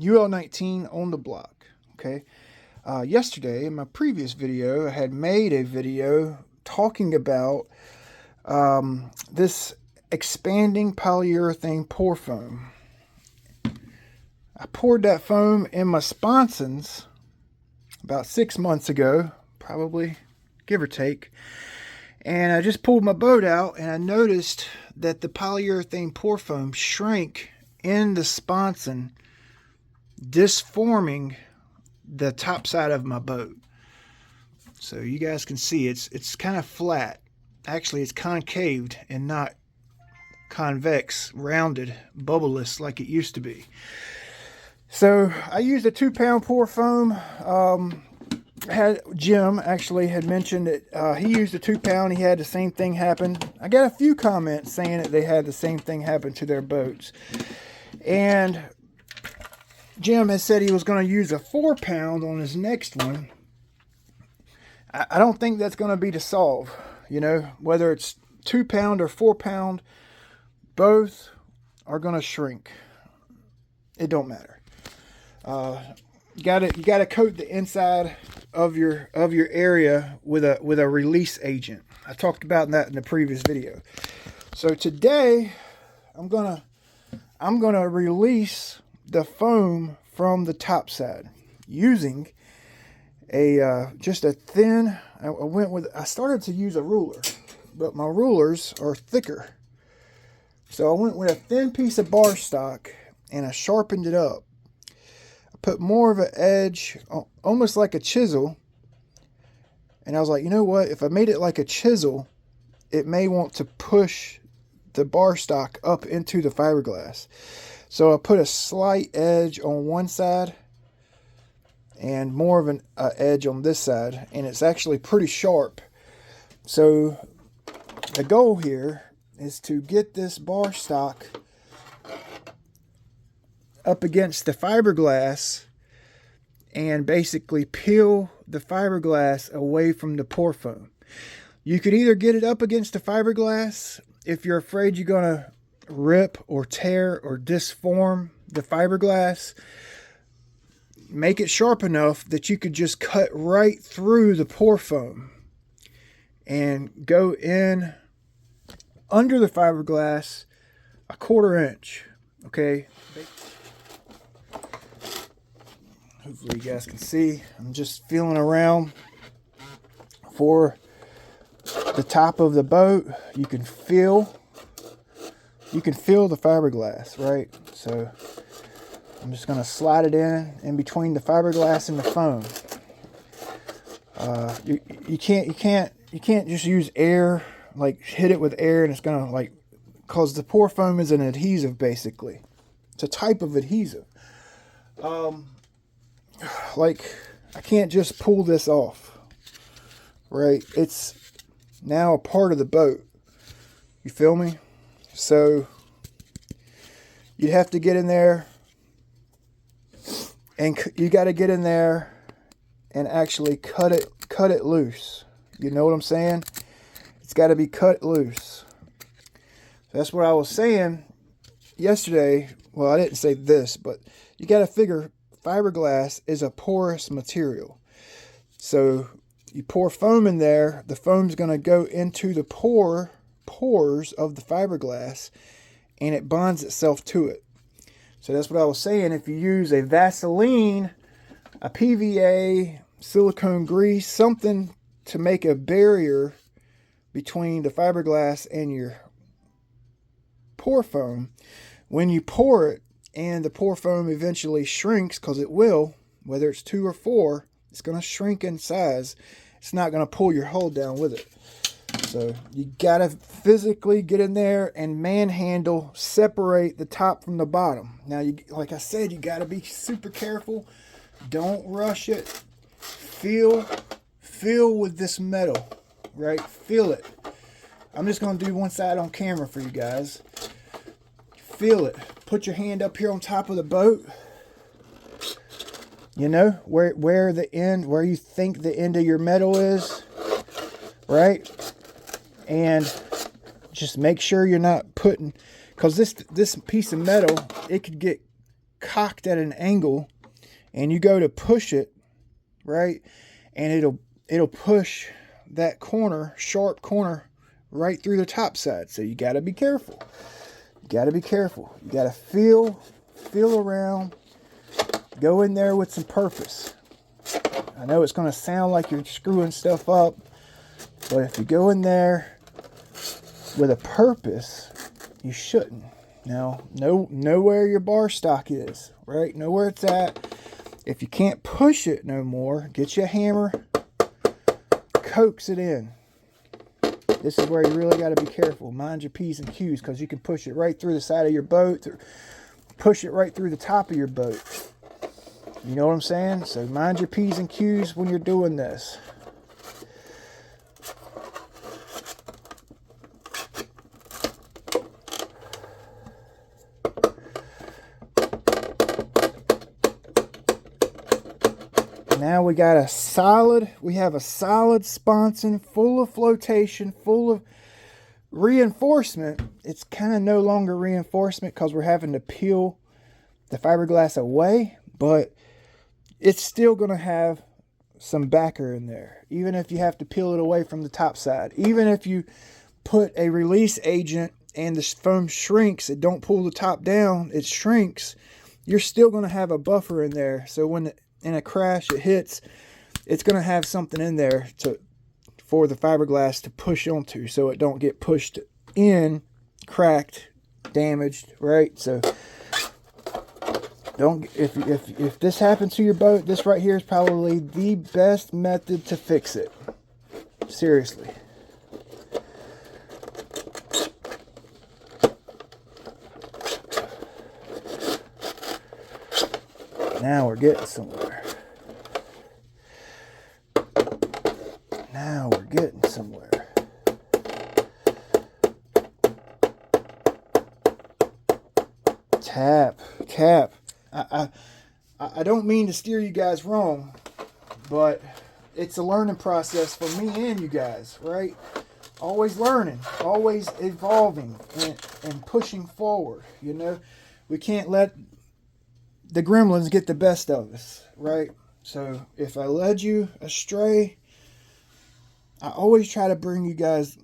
Ul-19 on the block. Okay. Yesterday, in my previous video, I had made a video talking about this expanding polyurethane pour foam. I poured that foam in my sponsons about 6 months ago, probably, give or take. And I just pulled my boat out and I noticed that the polyurethane pour foam shrank in the sponson, disforming the top side of my boat. So you guys can see it's kind of flat. Actually, it's concaved and not convex, rounded, bubbleless like it used to be. So I used a 2-pound pour foam. Jim actually had mentioned that he used a 2-pound. He had the same thing happen. I got a few comments saying that they had the same thing happen to their boats. And Jim has said he was going to use a 4-pound on his next one. I don't think that's going to be the solve. You know, whether it's 2-pound or 4-pound, both are going to shrink. It don't matter. You gotta coat the inside of your area with a release agent. I talked about that in the previous video. So today I'm gonna release the foam from the top side using just a thin. I started to use a ruler, but my rulers are thicker, so I went with a thin piece of bar stock and I sharpened it up. Put more of an edge, almost like a chisel. And I was like, you know what? If I made it like a chisel, it may want to push the bar stock up into the fiberglass. So I put a slight edge on one side and more of an edge on this side. And it's actually pretty sharp. So the goal here is to get this bar stock up against the fiberglass and basically peel the fiberglass away from the pour foam. You could either get it up against the fiberglass if you're afraid you're gonna rip or tear or disform the fiberglass. Make it sharp enough that you could just cut right through the pour foam and go in under the fiberglass a 1/4 inch. Okay. Hopefully you guys can see. I'm just feeling around for the top of the boat. You can feel the fiberglass, right? So I'm just going to slide it in between the fiberglass and the foam. You can't just use air, like hit it with air and it's going to like, cause the pour foam is an adhesive basically. It's a type of adhesive. Like I can't just pull this off, right? It's now a part of the boat. You feel me? So you have to get in there, and you got to get in there and actually cut it loose. You know what I'm saying? It's got to be cut loose. That's what I was saying yesterday. Well, I didn't say this, but you got to figure fiberglass is a porous material. So you pour foam in there, the foam's going to go into the pores of the fiberglass and it bonds itself to it. So that's what I was saying. If you use a Vaseline, a PVA, silicone grease, something to make a barrier between the fiberglass and your pour foam, when you pour it and the pour foam eventually shrinks, because it will, whether it's 2 or 4, it's going to shrink in size. It's not going to pull your hull down with it. So you got to physically get in there and manhandle, separate the top from the bottom. Now, like I said, you got to be super careful. Don't rush it. Feel with this metal, right? Feel it. I'm just going to do one side on camera for you guys. Feel it. Put your hand up here on top of the boat. You know, where you think the end of your metal is, right? And just make sure you're not putting, because this piece of metal, it could get cocked at an angle and you go to push it, right, and it'll push that corner, sharp corner, right through the top side. So you got to be careful. You got to be careful. You got to feel around. Go in there with some purpose. I know it's going to sound like you're screwing stuff up, but if you go in there with a purpose, you shouldn't. Now, know where your bar stock is, right? Know where it's at. If you can't push it no more, get you a hammer, coax it in. This is where you really got to be careful. Mind your P's and Q's, because you can push it right through the side of your boat, or push it right through the top of your boat. You know what I'm saying? So mind your P's and Q's when you're doing this. Now we have a solid sponson full of flotation, full of reinforcement. It's kind of no longer reinforcement because we're having to peel the fiberglass away, but it's still going to have some backer in there, even if you have to peel it away from the top side. Even if you put a release agent and the foam shrinks, it don't pull the top down, it shrinks, you're still going to have a buffer in there. So when in a crash it hits, it's going to have something in there for the fiberglass to push onto, so it don't get pushed in, cracked, damaged, right? So if this happens to your boat, this right here is probably the best method to fix it. Seriously. Now we're getting somewhere. Now we're getting somewhere. Tap. I don't mean to steer you guys wrong, but it's a learning process for me and you guys, right? Always learning, always evolving and pushing forward, you know? We can't let the gremlins get the best of us, right? So if I led you astray, I always try to bring you guys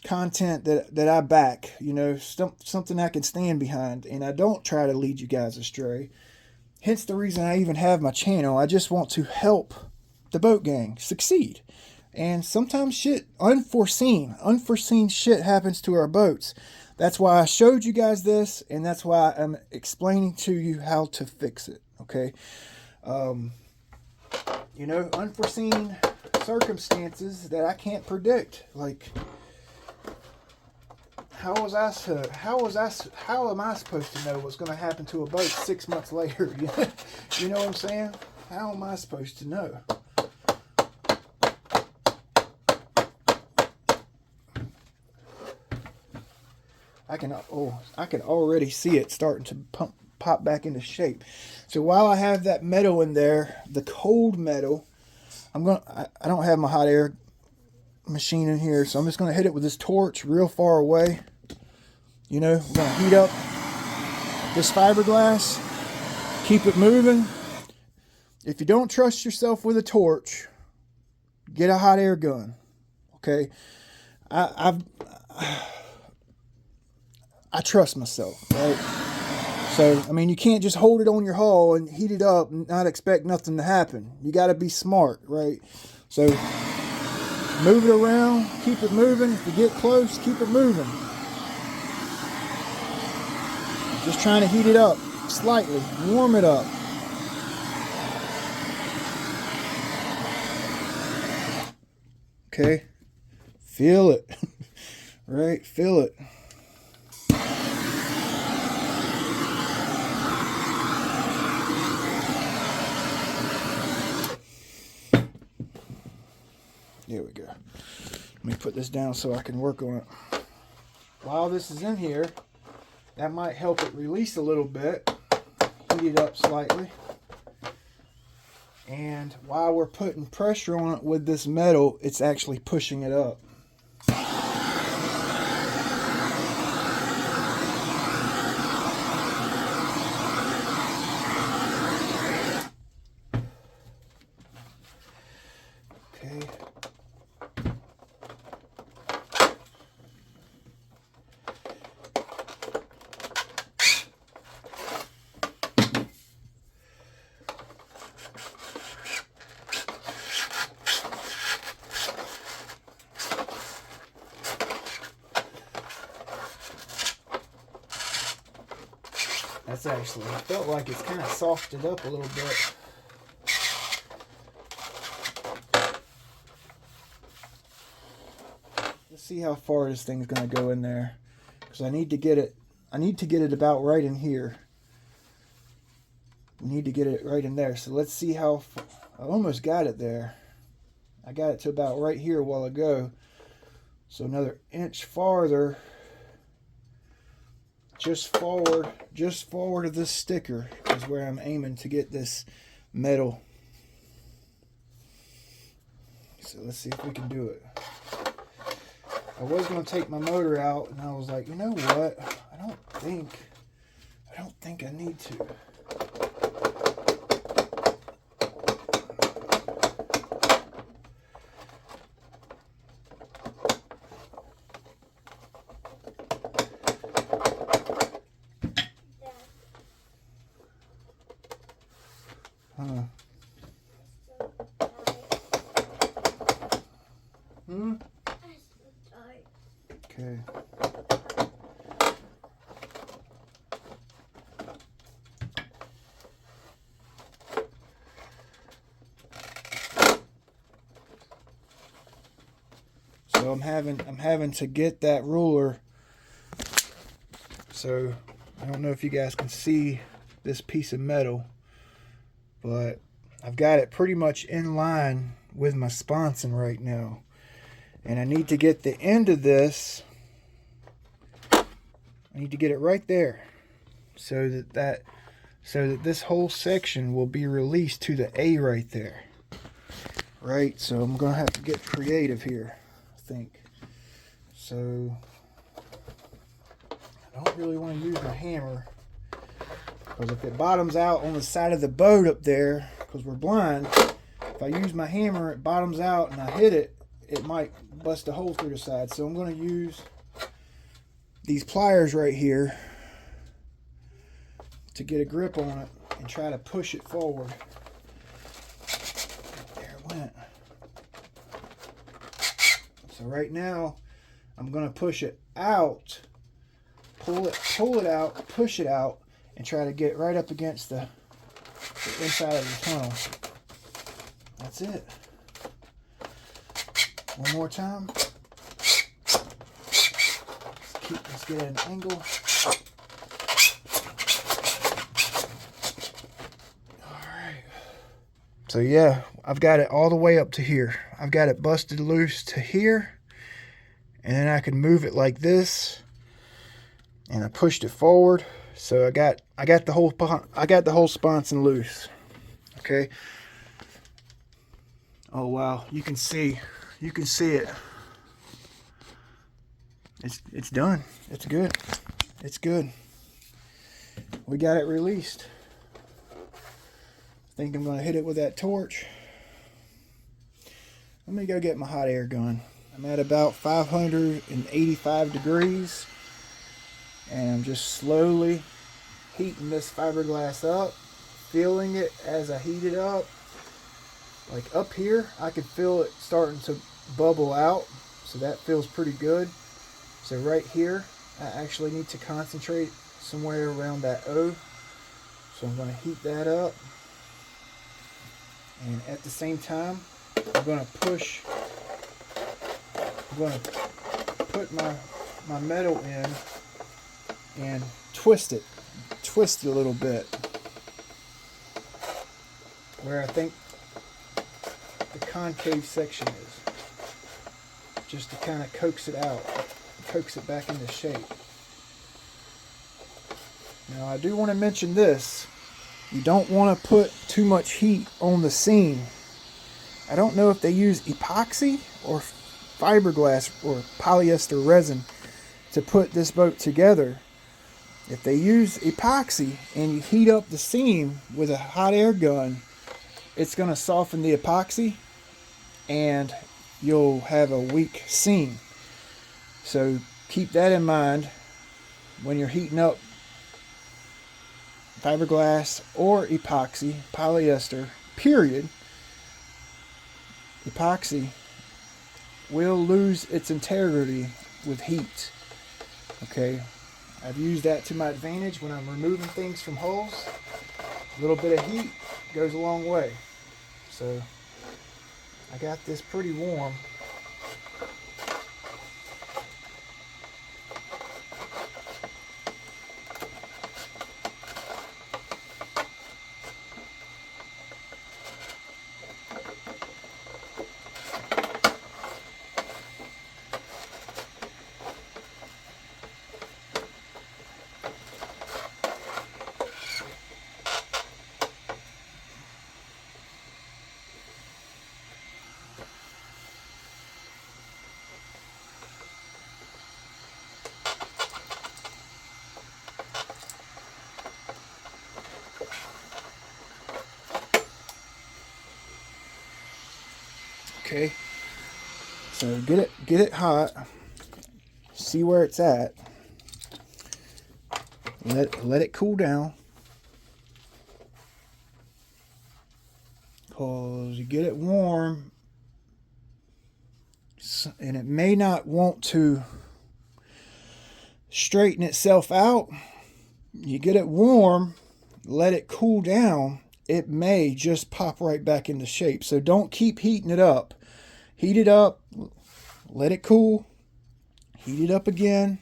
content that I back, you know, something I can stand behind, and I don't try to lead you guys astray. Hence the reason I even have my channel. I just want to help the boat gang succeed. And sometimes unforeseen shit happens to our boats. That's why I showed you guys this, and that's why I'm explaining to you how to fix it, okay? You know, unforeseen circumstances that I can't predict, like how am I supposed to know what's going to happen to a boat 6 months later? You know what I'm saying? How am I supposed to know? I can already see it starting to pop back into shape. So while I have that metal in there, the cold metal, I don't have my hot air machine in here, so I'm just going to hit it with this torch real far away. You know, we're going to heat up this fiberglass, keep it moving. If you don't trust yourself with a torch, get a hot air gun, okay? I trust myself, right? So, I mean, you can't just hold it on your hull and heat it up and not expect nothing to happen. You got to be smart, right? So, move it around, keep it moving. If you get close, keep it moving. Just trying to heat it up slightly, warm it up. Okay, feel it, right? Feel it. There we go. Let me put this down so I can work on it. While this is in here, that might help it release a little bit. Heat it up slightly. And while we're putting pressure on it with this metal, it's actually pushing it up. nice actually. I felt like it's kind of softened up a little bit. Let's see how far this thing's going to go in there, because I need to get it about right in here. I need to get it right in there. So let's see how I almost got it there. I got it to about right here a while ago. So another inch farther, just forward of this sticker is where I'm aiming to get this metal. So let's see if we can do it. I was going to take my motor out, and I was like, you know what? I don't think I need to. Okay. So I'm having to get that ruler. So I don't know if you guys can see this piece of metal, but I've got it pretty much in line with my sponson right now. And I need to get the end of this, I need to get it right there, so that this whole section will be released to the A right there. Right, so I'm gonna have to get creative here, I think. So I don't really want to use my hammer, because if it bottoms out on the side of the boat up there, because we're blind, if I use my hammer, it bottoms out and I hit it, it might bust a hole through the side. So I'm going to use these pliers right here to get a grip on it and try to push it forward. There it went. So right now I'm going to push it out, pull it out, push it out, and try to get right up against the inside of the tunnel. That's it. One more time. Let's get an angle. Alright. So yeah, I've got it all the way up to here. I've got it busted loose to here. And then I can move it like this. And I pushed it forward. So I got the whole sponson loose. Okay. Oh wow, you can see it. It's done. It's good. It's good. We got it released. I think I'm going to hit it with that torch. Let me go get my hot air gun. I'm at about 585 degrees, and I'm just slowly heating this fiberglass up, feeling it as I heat it up. Like up here, I can feel it starting to bubble out, so that feels pretty good. So right here, I actually need to concentrate somewhere around that O. So I'm going to heat that up, and at the same time, I'm going to put my metal in and twist it a little bit, where I think the concave section is, just to kind of coax it out, coax it back into shape. Now I do want to mention this: you don't want to put too much heat on the seam. I don't know if they use epoxy or fiberglass or polyester resin to put this boat together. If they use epoxy and you heat up the seam with a hot air gun, it's going to soften the epoxy and you'll have a weak seam. So keep that in mind when you're heating up fiberglass or epoxy, polyester, period. Epoxy will lose its integrity with heat. Okay, I've used that to my advantage when I'm removing things from holes. A little bit of heat goes a long way. So I got this pretty warm. Okay, so get it hot. See where it's at. Let it cool down. Cause you get it warm, and it may not want to straighten itself out. You get it warm, let it cool down. It may just pop right back into shape. So don't keep heating it up. Heat it up, let it cool, heat it up again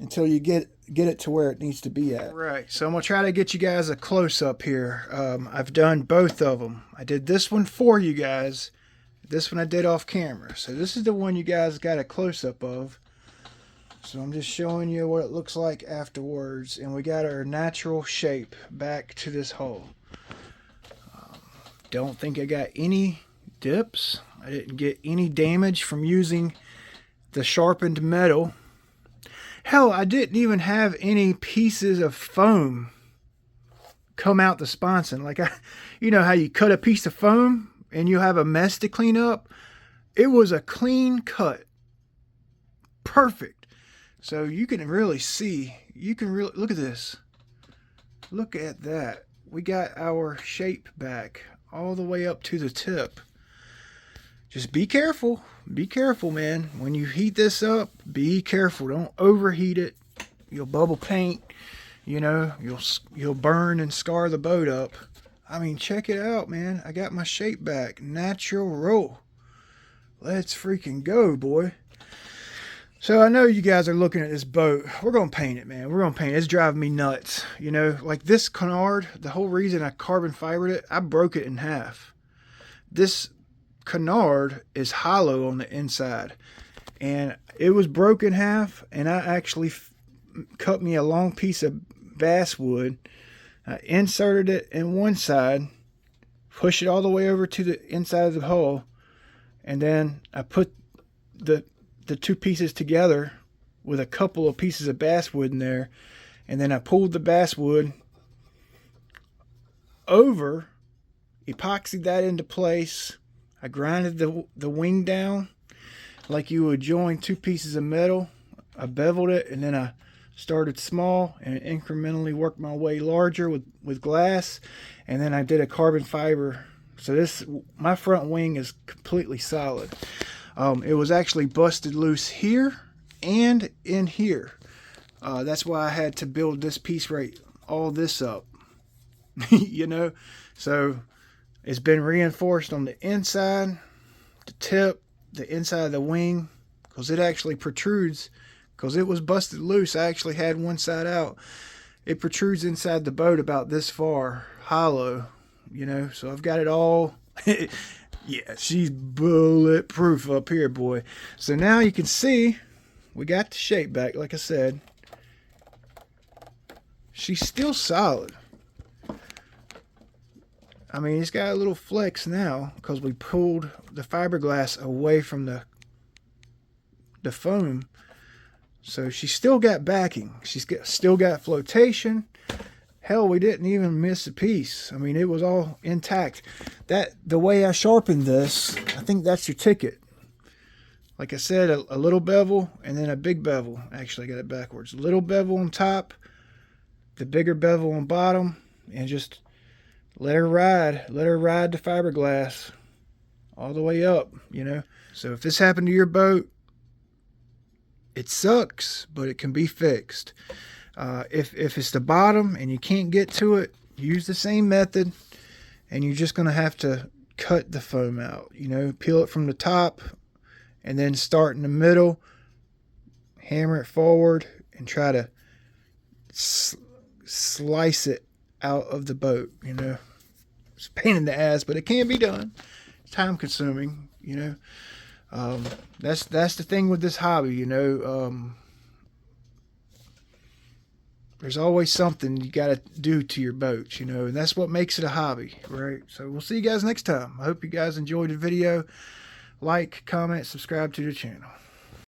until you get it to where it needs to be at. Right, so I'm going to try to get you guys a close-up here. I've done both of them. I did this one for you guys. This one I did off camera. So this is the one you guys got a close-up of. So I'm just showing you what it looks like afterwards. And we got our natural shape back to this hole. Don't think I got any dips. I didn't get any damage from using the sharpened metal. Hell, I didn't even have any pieces of foam come out the sponson. Like, you know how you cut a piece of foam and you have a mess to clean up? It was a clean cut. Perfect. So you can really see, look at this. Look at that. We got our shape back all the way up to the tip. Just be careful. Be careful, man. When you heat this up, be careful. Don't overheat it. You'll bubble paint. You know, you'll burn and scar the boat up. I mean, check it out, man. I got my shape back. Natural roll. Let's freaking go, boy. So I know you guys are looking at this boat. We're going to paint it, man. We're going to paint it. It's driving me nuts. You know, like this canard, the whole reason I carbon fibered it, I broke it in half. This canard is hollow on the inside. And it was broken in half, and I actually cut me a long piece of basswood. I inserted it in one side, pushed it all the way over to the inside of the hull, and then I put the two pieces together with a couple of pieces of basswood in there, and then I pulled the basswood over, epoxied that into place. I grinded the wing down like you would join two pieces of metal. I beveled it, and then I started small and incrementally worked my way larger with glass, and then I did a carbon fiber. So my front wing is completely solid. It was actually busted loose here and in here. That's why I had to build this piece all this up. You know, so it's been reinforced on the inside, the tip, the inside of the wing, because it actually protrudes. Because it was busted loose, I actually had one side out. It protrudes inside the boat about this far, hollow, you know. So I've got it all. Yeah, she's bulletproof up here, boy. So now you can see we got the shape back, like I said. She's still solid. I mean, it's got a little flex now because we pulled the fiberglass away from the foam. So she's still got backing. She's still got flotation. Hell, we didn't even miss a piece. I mean, it was all intact. The way I sharpened this, I think that's your ticket. Like I said, a little bevel and then a big bevel. Actually, I got it backwards. A little bevel on top, the bigger bevel on bottom, and just let her ride. Let her ride the fiberglass all the way up, you know. So if this happened to your boat, It sucks, but it can be fixed. If it's the bottom and you can't get to it, use the same method, and you're just going to have to cut the foam out. You know, peel it from the top and then start in the middle, hammer it forward, and try to slice it out of the boat. You know, it's a pain in the ass, but it can be done. It's time consuming, you know. That's the thing with this hobby, you know. There's always something you got to do to your boats, you know, and that's what makes it a hobby, right? So we'll see you guys next time. I hope you guys enjoyed the video. Like, comment, subscribe to the channel.